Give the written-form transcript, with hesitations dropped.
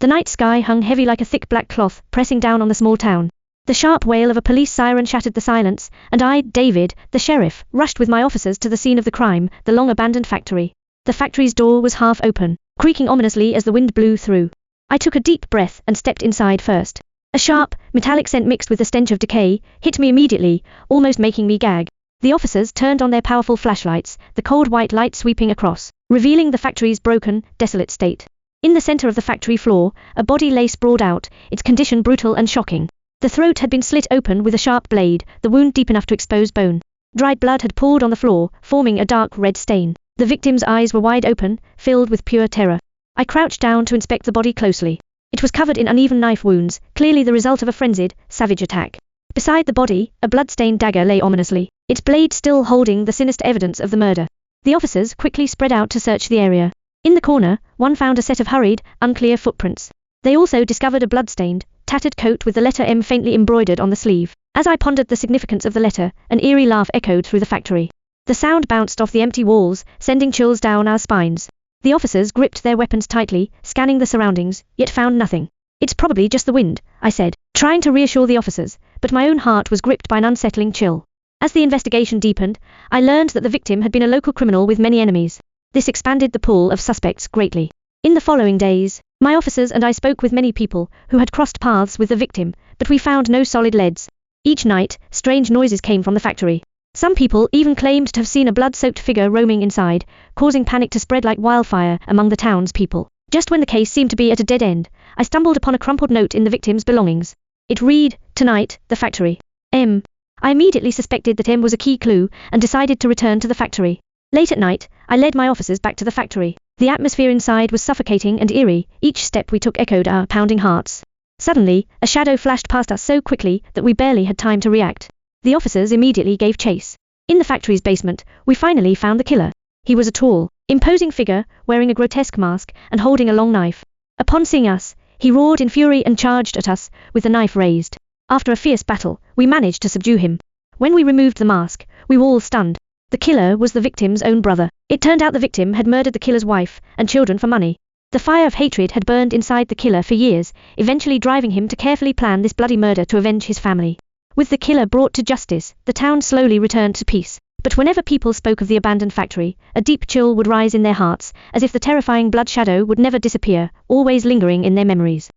The night sky hung heavy like a thick black cloth, pressing down on the small town. The sharp wail of a police siren shattered the silence, and I, David, the sheriff, rushed with my officers to the scene of the crime, the long-abandoned factory. The factory's door was half open, creaking ominously as the wind blew through. I took a deep breath and stepped inside first. A sharp, metallic scent mixed with the stench of decay hit me immediately, almost making me gag. The officers turned on their powerful flashlights, the cold white light sweeping across, revealing the factory's broken, desolate state. In the center of the factory floor, a body lay sprawled out, its condition brutal and shocking. The throat had been slit open with a sharp blade, the wound deep enough to expose bone. Dried blood had pooled on the floor, forming a dark red stain. The victim's eyes were wide open, filled with pure terror. I crouched down to inspect the body closely. It was covered in uneven knife wounds, clearly the result of a frenzied, savage attack. Beside the body, a blood-stained dagger lay ominously, its blade still holding the sinister evidence of the murder. The officers quickly spread out to search the area. In the corner, one found a set of hurried, unclear footprints. They also discovered a blood-stained, tattered coat with the letter M faintly embroidered on the sleeve. As I pondered the significance of the letter, an eerie laugh echoed through the factory. The sound bounced off the empty walls, sending chills down our spines. The officers gripped their weapons tightly, scanning the surroundings, yet found nothing. It's probably just the wind, I said, trying to reassure the officers, but my own heart was gripped by an unsettling chill. As the investigation deepened, I learned that the victim had been a local criminal with many enemies. This expanded the pool of suspects greatly. In the following days, my officers and I spoke with many people who had crossed paths with the victim, but we found no solid leads. Each night, strange noises came from the factory. Some people even claimed to have seen a blood-soaked figure roaming inside, causing panic to spread like wildfire among the townspeople. Just when the case seemed to be at a dead end, I stumbled upon a crumpled note in the victim's belongings. It read, "Tonight, the factory. M." I immediately suspected that M was a key clue and decided to return to the factory. Late at night, I led my officers back to the factory. The atmosphere inside was suffocating and eerie, each step we took echoed our pounding hearts. Suddenly, a shadow flashed past us so quickly that we barely had time to react. The officers immediately gave chase. In the factory's basement, we finally found the killer. He was a tall, imposing figure, wearing a grotesque mask and holding a long knife. Upon seeing us, he roared in fury and charged at us, with the knife raised. After a fierce battle, we managed to subdue him. When we removed the mask, we were all stunned. The killer was the victim's own brother. It turned out the victim had murdered the killer's wife and children for money. The fire of hatred had burned inside the killer for years, eventually driving him to carefully plan this bloody murder to avenge his family. With the killer brought to justice, the town slowly returned to peace. But whenever people spoke of the abandoned factory, a deep chill would rise in their hearts, as if the terrifying blood shadow would never disappear, always lingering in their memories.